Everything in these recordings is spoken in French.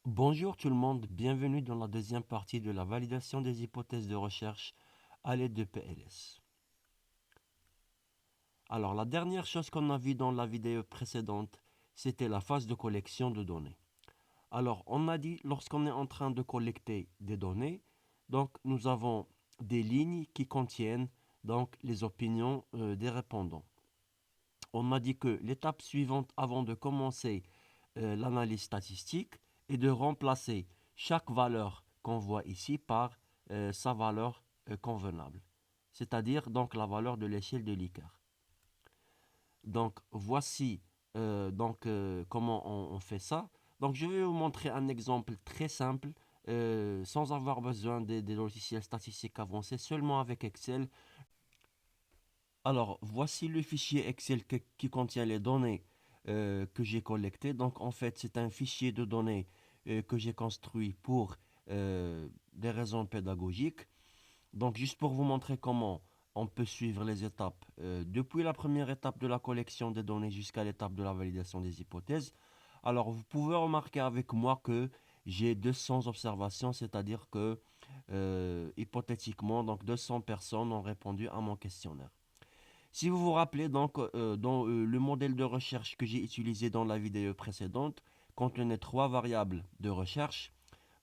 Bonjour tout le monde, bienvenue dans la deuxième partie de la validation des hypothèses de recherche à l'aide de PLS. Alors la dernière chose qu'on a vue dans la vidéo précédente, c'était la phase de collection de données. Alors on a dit lorsqu'on est en train de collecter des données, donc nous avons des lignes qui contiennent donc les opinions des répondants. On a dit que l'étape suivante avant de commencer l'analyse statistique est de remplacer chaque valeur qu'on voit ici par sa valeur convenable, c'est-à-dire donc la valeur de l'échelle de Likert. Donc voici comment on fait ça. Donc je vais vous montrer un exemple très simple sans avoir besoin des logiciels statistiques avancés, seulement avec Excel. Alors, voici le fichier Excel qui contient les données que j'ai collectées. Donc, en fait, c'est un fichier de données que j'ai construit pour des raisons pédagogiques. Donc, juste pour vous montrer comment on peut suivre les étapes, depuis la première étape de la collection des données jusqu'à l'étape de la validation des hypothèses. Alors, vous pouvez remarquer avec moi que j'ai 200 observations, c'est-à-dire que hypothétiquement, donc 200 personnes ont répondu à mon questionnaire. Si vous vous rappelez, donc, dans le modèle de recherche que j'ai utilisé dans la vidéo précédente, contenait trois variables de recherche.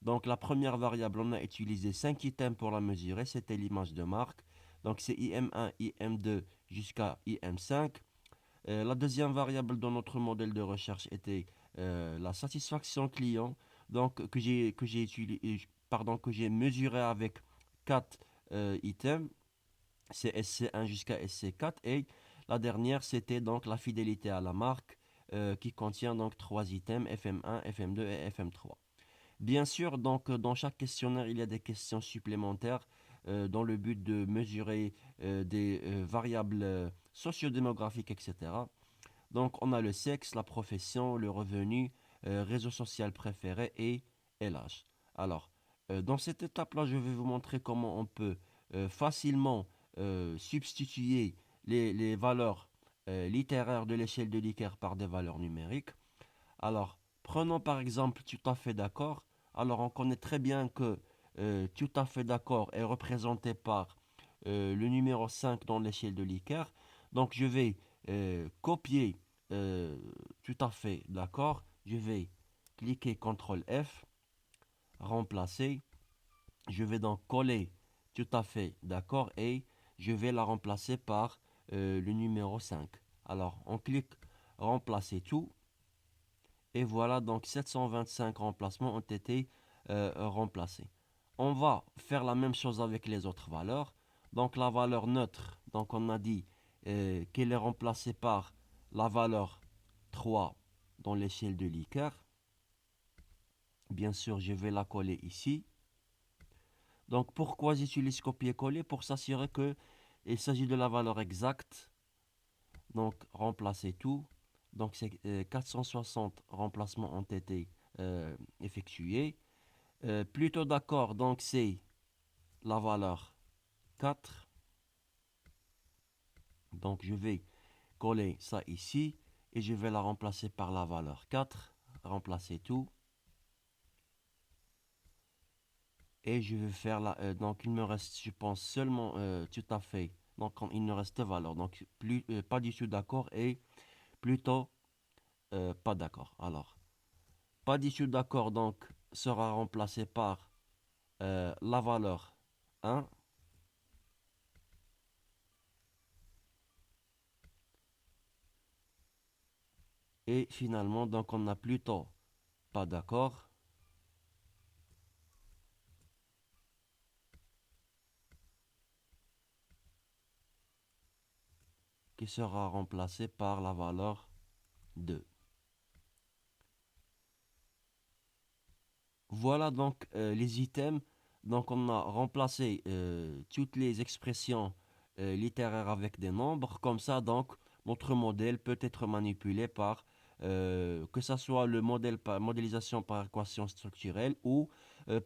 Donc, la première variable, on a utilisé 5 items pour la mesurer, c'était l'image de marque. Donc, c'est IM1, IM2 jusqu'à IM5. La deuxième variable dans notre modèle de recherche était la satisfaction client, donc que j'ai mesuré avec 4 items. C'est SC1 jusqu'à SC4. Et la dernière, c'était donc la fidélité à la marque qui contient donc trois items, FM1, FM2 et FM3. Bien sûr, donc dans chaque questionnaire, il y a des questions supplémentaires dans le but de mesurer des variables sociodémographiques, etc. Donc on a le sexe, la profession, le revenu, réseau social préféré et l'âge. Alors, dans cette étape-là, je vais vous montrer comment on peut facilement substituer les valeurs littéraires de l'échelle de Likert par des valeurs numériques. Alors, prenons par exemple tout à fait d'accord. Alors, on connaît très bien que tout à fait d'accord est représenté par le numéro 5 dans l'échelle de Likert. Donc, je vais copier tout à fait d'accord. Je vais cliquer CTRL F, remplacer. Je vais donc coller tout à fait d'accord et je vais la remplacer par le numéro 5. Alors, on clique remplacer tout. Et voilà, donc 725 remplacements ont été remplacés. On va faire la même chose avec les autres valeurs. Donc la valeur neutre, donc on a dit qu'elle est remplacée par la valeur 3 dans l'échelle de Likert. Bien sûr, je vais la coller ici. Donc pourquoi j'utilise copier-coller? Pour s'assurer qu'il s'agit de la valeur exacte. Donc remplacer tout. Donc c'est 460 remplacements ont été effectués. Plutôt d'accord, donc c'est la valeur 4. Donc je vais coller ça ici et je vais la remplacer par la valeur 4. Remplacer tout. Et je vais faire la. Donc il me reste, je pense, seulement tout à fait. Donc il ne reste valeur. Donc pas du tout d'accord et plutôt pas d'accord. Alors, pas du tout d'accord donc sera remplacé par la valeur 1. Et finalement, donc on a plutôt pas d'accord qui sera remplacé par la valeur 2. Voilà donc les items. Donc on a remplacé toutes les expressions littéraires avec des nombres. Comme ça, donc, notre modèle peut être manipulé par que ce soit le modèle par modélisation par équation structurelle ou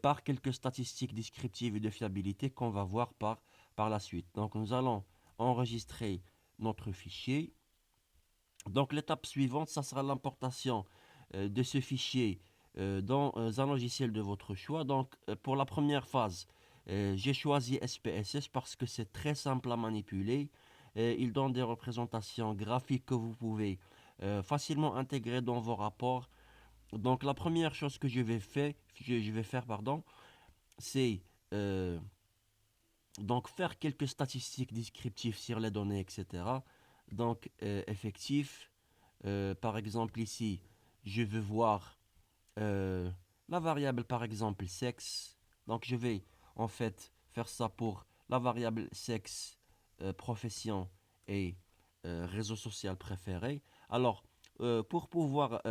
par quelques statistiques descriptives et de fiabilité qu'on va voir par la suite. Donc nous allons enregistrer notre fichier. Donc l'étape suivante, ça sera l'importation de ce fichier dans un logiciel de votre choix. Donc, pour la première phase, j'ai choisi SPSS parce que c'est très simple à manipuler. Il donne des représentations graphiques que vous pouvez facilement intégrer dans vos rapports. Donc, la première chose que je vais faire, pardon, c'est euh, donc faire quelques statistiques descriptives sur les données, etc. Donc, effectif, par exemple ici, je veux voir euh, la variable par exemple sexe. Donc je vais en fait faire ça pour la variable sexe, profession et réseau social préféré. Alors pour pouvoir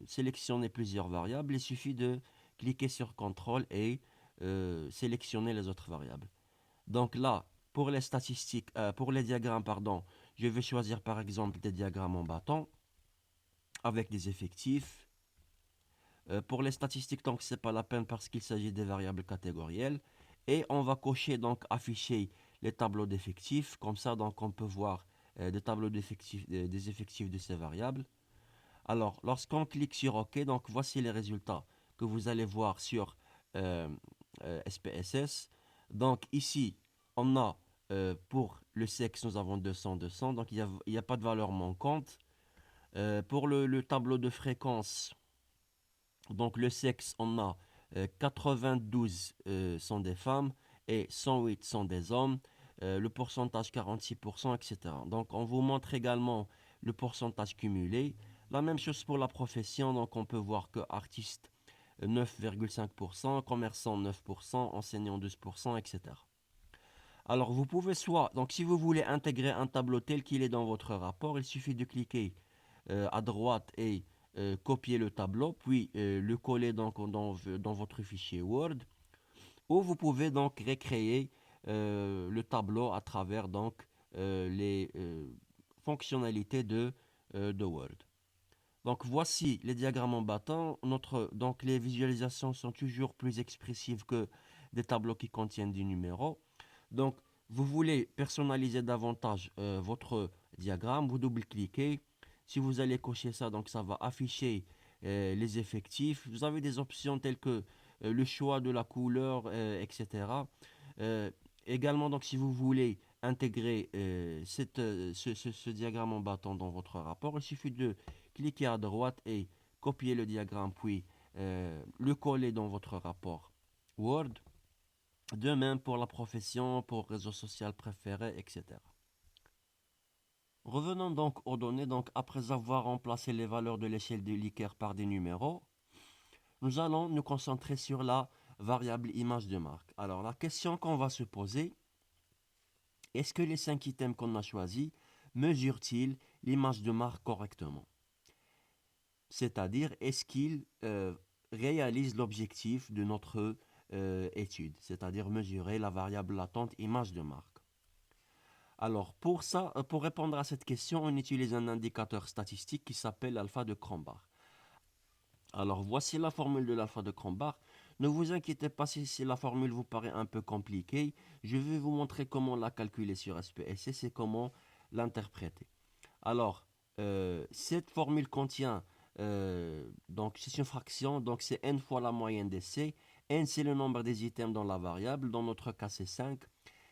sélectionner plusieurs variables, il suffit de cliquer sur CTRL et sélectionner les autres variables. Donc là, pour les statistiques, pour les diagrammes, pardon, je vais choisir par exemple des diagrammes en bâton avec des effectifs. Pour les statistiques, donc c'est pas la peine parce qu'il s'agit des variables catégorielles. Et on va cocher donc afficher les tableaux d'effectifs. Comme ça, donc on peut voir des tableaux d'effectifs, des effectifs de ces variables. Alors, lorsqu'on clique sur OK, donc voici les résultats que vous allez voir sur euh, SPSS. Donc ici, on a pour le sexe, nous avons 200, 200. Donc il y a pas de valeur manquante. Pour le tableau de fréquence, donc le sexe, on a 92 sont des femmes et 108 sont des hommes. Le pourcentage 46%, etc. Donc on vous montre également le pourcentage cumulé. La même chose pour la profession. Donc on peut voir que artiste 9,5%, commerçant 9%, enseignant 12%, etc. Alors vous pouvez soit, donc si vous voulez intégrer un tableau tel qu'il est dans votre rapport, il suffit de cliquer à droite et copier le tableau, puis le coller dans votre fichier Word, ou vous pouvez donc recréer le tableau à travers donc les fonctionnalités de Word. Donc voici les diagrammes en bâton. Donc les visualisations sont toujours plus expressives que des tableaux qui contiennent des numéros. Donc vous voulez personnaliser davantage votre diagramme, vous double-cliquez. Si vous allez cocher ça, donc ça va afficher les effectifs. Vous avez des options telles que le choix de la couleur, etc. Euh, Également, donc si vous voulez intégrer ce diagramme en bâton dans votre rapport, il suffit de cliquez à droite et copiez le diagramme, puis le coller dans votre rapport Word. De même pour la profession, pour réseau social préféré, etc. Revenons donc aux données. Donc, après avoir remplacé les valeurs de l'échelle de Likert par des numéros, nous allons nous concentrer sur la variable image de marque. Alors, la question qu'on va se poser, est-ce que les 5 items qu'on a choisis mesurent-ils l'image de marque correctement? C'est-à-dire, est-ce qu'ils réalisent l'objectif de notre étude, c'est-à-dire mesurer la variable latente image de marque. Alors, pour ça, pour répondre à cette question, on utilise un indicateur statistique qui s'appelle l'alpha de Cronbach. Alors, voici la formule de l'alpha de Cronbach. Ne vous inquiétez pas si la formule vous paraît un peu compliquée. Je vais vous montrer comment la calculer sur SPSS et comment l'interpréter. Alors, cette formule contient, donc c'est une fraction, donc c'est n fois la moyenne des C. N, c'est le nombre des items dans la variable, dans notre cas c'est 5.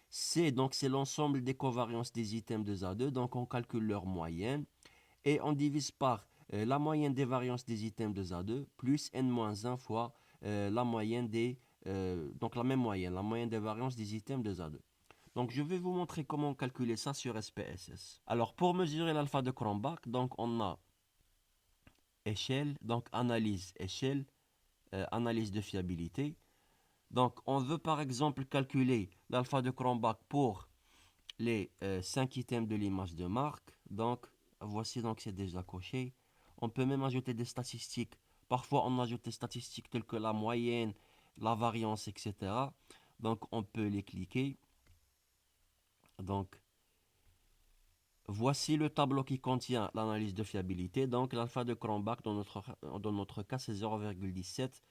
C, donc c'est l'ensemble des covariances des items de A2, donc on calcule leur moyenne. Et on divise par la moyenne des variances des items de A2 plus n-1 fois la moyenne donc la même moyenne, la moyenne des variances des items de A2. Donc je vais vous montrer comment calculer ça sur SPSS. Alors pour mesurer l'alpha de Cronbach, donc on a échelle, donc analyse échelle, analyse de fiabilité. Donc on veut par exemple calculer l'alpha de Cronbach pour les 5 items de l'image de marque. Donc voici, donc c'est déjà coché. On peut même ajouter des statistiques. Parfois on ajoute des statistiques telles que la moyenne, la variance, etc. Donc on peut les cliquer. Donc voici le tableau qui contient l'analyse de fiabilité. Donc l'alpha de Cronbach, dans notre cas, c'est 0,17.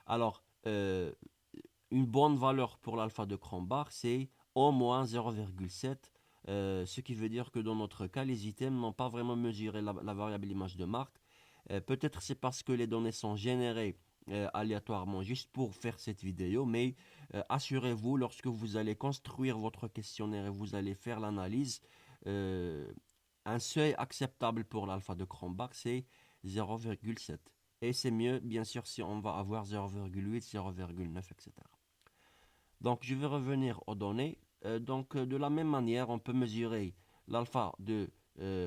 Alors, une bonne valeur pour l'alpha de Cronbach, c'est au moins 0,7. Ce qui veut dire que dans notre cas, les items n'ont pas vraiment mesuré la variable image de marque. Peut-être c'est parce que les données sont générées aléatoirement juste pour faire cette vidéo, mais assurez-vous, lorsque vous allez construire votre questionnaire et vous allez faire l'analyse, euh, un seuil acceptable pour l'alpha de Cronbach, c'est 0,7. Et c'est mieux, bien sûr, si on va avoir 0,8, 0,9, etc. Donc, je vais revenir aux données. De la même manière, on peut mesurer l'alpha de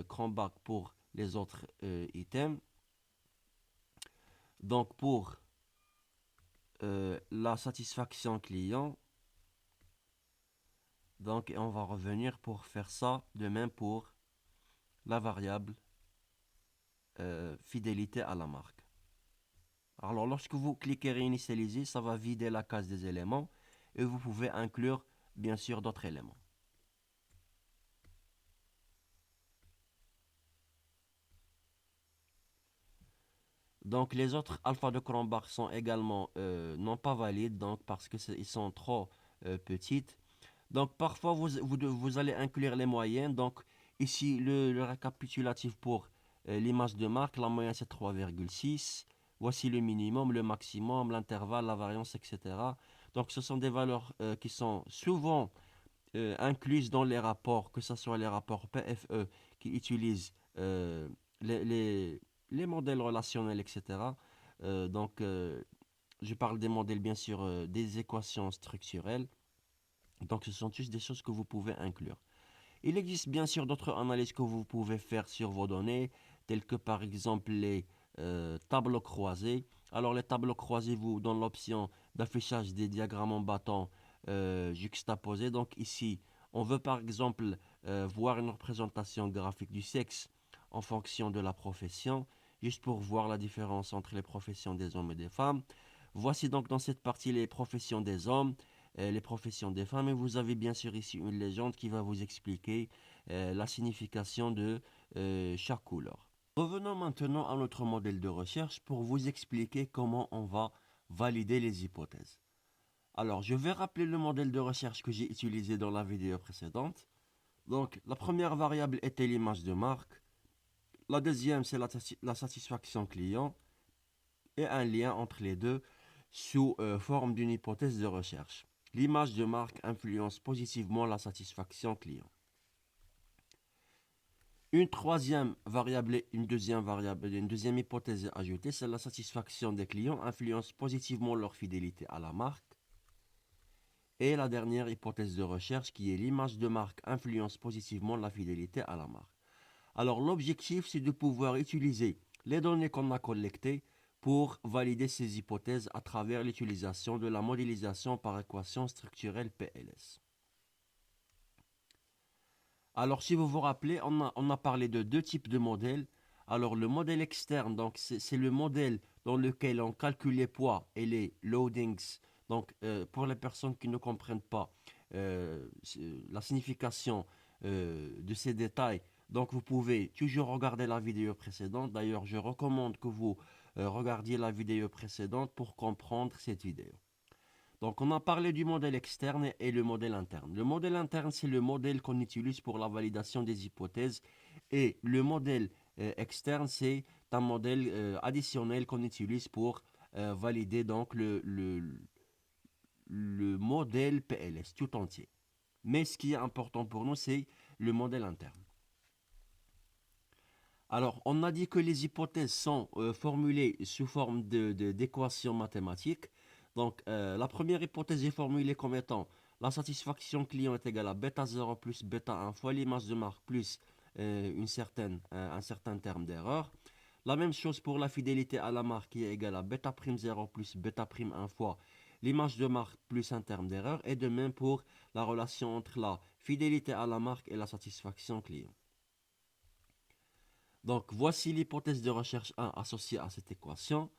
Cronbach pour les autres items. Donc, pour la satisfaction client, donc on va revenir pour faire ça de même pour la variable fidélité à la marque. Alors, lorsque vous cliquez réinitialiser, ça va vider la case des éléments et vous pouvez inclure, bien sûr, d'autres éléments. Donc, les autres alpha de Cronbach sont également non pas valides, donc parce que ils sont trop petites. Donc, parfois, vous allez inclure les moyennes. Donc, ici, le récapitulatif pour l'image de marque, la moyenne c'est 3,6. Voici le minimum, le maximum, l'intervalle, la variance, etc. Donc, ce sont des valeurs qui sont souvent incluses dans les rapports, que ce soit les rapports PFE qui utilisent les, les- les modèles relationnels, etc. Donc, je parle des modèles, bien sûr, des équations structurelles. Donc, ce sont juste des choses que vous pouvez inclure. Il existe bien sûr d'autres analyses que vous pouvez faire sur vos données, telles que par exemple les tableaux croisés. Alors, les tableaux croisés vous donnent l'option d'affichage des diagrammes en bâton juxtaposés. Donc, ici, on veut par exemple voir une représentation graphique du sexe en fonction de la profession, juste pour voir la différence entre les professions des hommes et des femmes. Voici donc dans cette partie les professions des hommes, les professions des femmes, et vous avez bien sûr ici une légende qui va vous expliquer la signification de chaque couleur. Revenons maintenant à notre modèle de recherche pour vous expliquer comment on va valider les hypothèses. Alors, je vais rappeler le modèle de recherche que j'ai utilisé dans la vidéo précédente. Donc, la première variable était l'image de marque. La deuxième, c'est la satisfaction client et un lien entre les deux sous forme d'une hypothèse de recherche. L'image de marque influence positivement la satisfaction client. Une troisième variable et une deuxième variable, une deuxième hypothèse ajoutée, c'est la satisfaction des clients influence positivement leur fidélité à la marque. Et la dernière hypothèse de recherche qui est l'image de marque influence positivement la fidélité à la marque. Alors l'objectif, c'est de pouvoir utiliser les données qu'on a collectées pour valider ces hypothèses à travers l'utilisation de la modélisation par équation structurelle PLS. Alors si vous vous rappelez, on a parlé de deux types de modèles. Alors le modèle externe, donc c'est le modèle dans lequel on calcule les poids et les loadings. Donc pour les personnes qui ne comprennent pas la signification de ces détails, donc vous pouvez toujours regarder la vidéo précédente. D'ailleurs, je recommande que vous regardiez la vidéo précédente pour comprendre cette vidéo. Donc, on a parlé du modèle externe et le modèle interne. Le modèle interne, c'est le modèle qu'on utilise pour la validation des hypothèses. Et le modèle externe, c'est un modèle additionnel qu'on utilise pour valider donc le modèle PLS tout entier. Mais ce qui est important pour nous, c'est le modèle interne. Alors, on a dit que les hypothèses sont formulées sous forme d'équations mathématiques. Donc, la première hypothèse est formulée comme étant la satisfaction client est égale à bêta 0 plus bêta 1 fois l'image de marque plus un certain terme d'erreur. La même chose pour la fidélité à la marque qui est égale à bêta prime 0 plus bêta prime 1 fois l'image de marque plus un terme d'erreur. Et de même pour la relation entre la fidélité à la marque et la satisfaction client. Donc, voici l'hypothèse de recherche 1 associée à cette équation.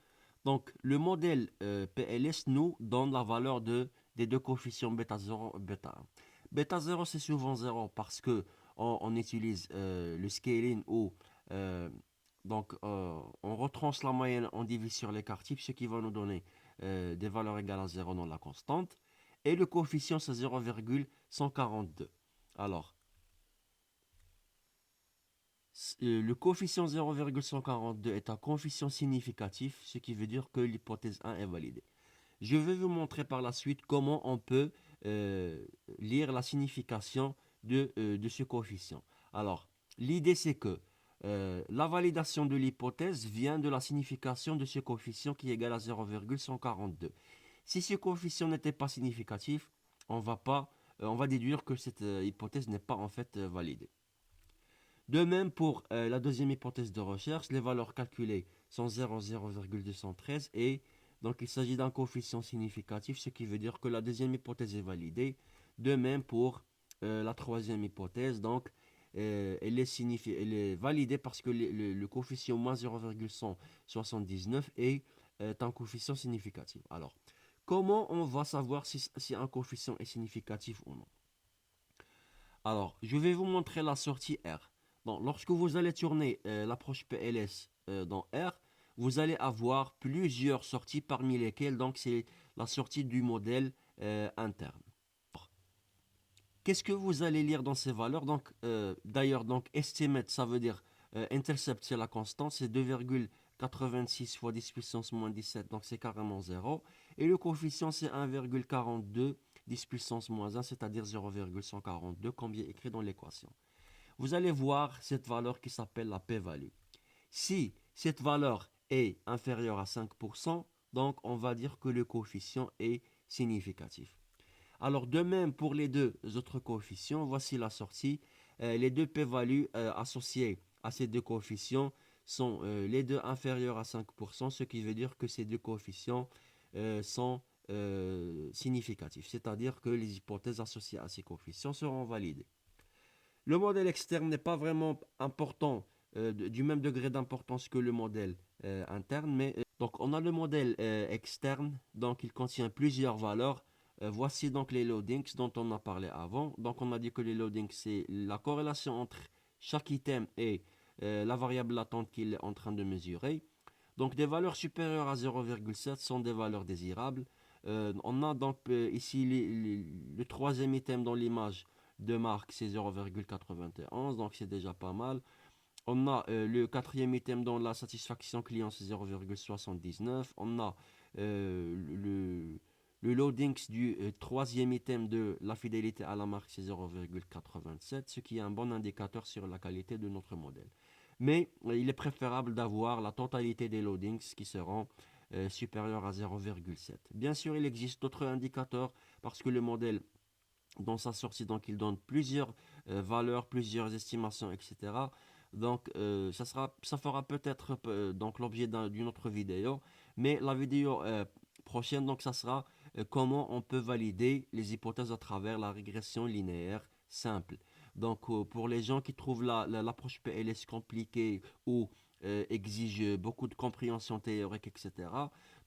Donc, le modèle PLS nous donne la valeur des deux coefficients bêta 0 et bêta 1. Bêta 0, c'est souvent 0 parce que on utilise le scaling où on retranche la moyenne, on divise sur l'écart type, ce qui va nous donner des valeurs égales à 0 dans la constante. Et le coefficient, c'est 0,142. Alors, Le coefficient 0,142 est un coefficient significatif, ce qui veut dire que l'hypothèse 1 est validée. Je vais vous montrer par la suite comment on peut euh, lire la signification de ce coefficient. Alors, l'idée c'est que la validation de l'hypothèse vient de la signification de ce coefficient qui est égal à 0,142. Si ce coefficient n'était pas significatif, on va déduire que cette hypothèse n'est pas en fait validée. De même pour la deuxième hypothèse de recherche, les valeurs calculées sont 0,213 et donc il s'agit d'un coefficient significatif, ce qui veut dire que la deuxième hypothèse est validée. De même pour la troisième hypothèse, donc elle est validée parce que le coefficient moins 0,179 est un coefficient significatif. Alors, comment on va savoir si un coefficient est significatif ou non? Alors, je vais vous montrer la sortie R. Bon, lorsque vous allez tourner l'approche PLS dans R, vous allez avoir plusieurs sorties parmi lesquelles donc c'est la sortie du modèle interne. Qu'est-ce que vous allez lire dans ces valeurs? Donc, d'ailleurs, donc estimate, ça veut dire intercept, c'est la constante, c'est 2,86 fois 10 puissance moins 17, donc c'est carrément 0. Et le coefficient, c'est 1,42 10 puissance moins 1, c'est-à-dire 0,142, comme bien écrit dans l'équation. Vous allez voir cette valeur qui s'appelle la p-value. Si cette valeur est inférieure à 5%, donc on va dire que le coefficient est significatif. Alors de même pour les deux autres coefficients, voici la sortie. Les deux p-values associées à ces deux coefficients sont les deux inférieurs à 5%, ce qui veut dire que ces deux coefficients sont significatifs, c'est-à-dire que les hypothèses associées à ces coefficients seront validées. Le modèle externe n'est pas vraiment important, du même degré d'importance que le modèle interne, mais donc on a le modèle externe, donc il contient plusieurs valeurs. Voici donc les loadings dont on a parlé avant. Donc on a dit que les loadings c'est la corrélation entre chaque item et la variable latente qu'il est en train de mesurer. Donc des valeurs supérieures à 0,7 sont des valeurs désirables. On a donc ici le troisième item dans l'image de marque, c'est 0,91, donc c'est déjà pas mal. On a le quatrième item dans la satisfaction client, c'est 0,79. On a le loadings du troisième item de la fidélité à la marque, c'est 0,87, ce qui est un bon indicateur sur la qualité de notre modèle. Mais il est préférable d'avoir la totalité des loadings qui seront supérieurs à 0,7. Bien sûr, il existe d'autres indicateurs parce que le modèle dans sa sortie, donc il donne plusieurs valeurs, plusieurs estimations, etc. Donc ça fera peut-être donc l'objet d'une autre vidéo, mais la vidéo prochaine, donc ça sera comment on peut valider les hypothèses à travers la régression linéaire simple. Donc pour les gens qui trouvent l'approche PLS compliquée ou exige beaucoup de compréhension théorique, etc.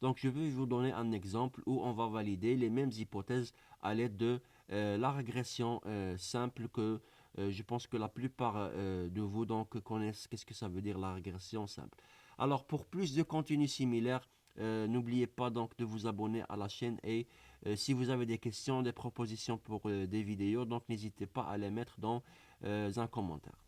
Donc je vais vous donner un exemple où on va valider les mêmes hypothèses à l'aide de la régression simple que je pense que la plupart de vous donc connaissent qu'est-ce que ça veut dire la régression simple. Alors pour plus de contenu similaire, n'oubliez pas donc de vous abonner à la chaîne et si vous avez des questions, des propositions pour des vidéos, donc n'hésitez pas à les mettre dans un commentaire.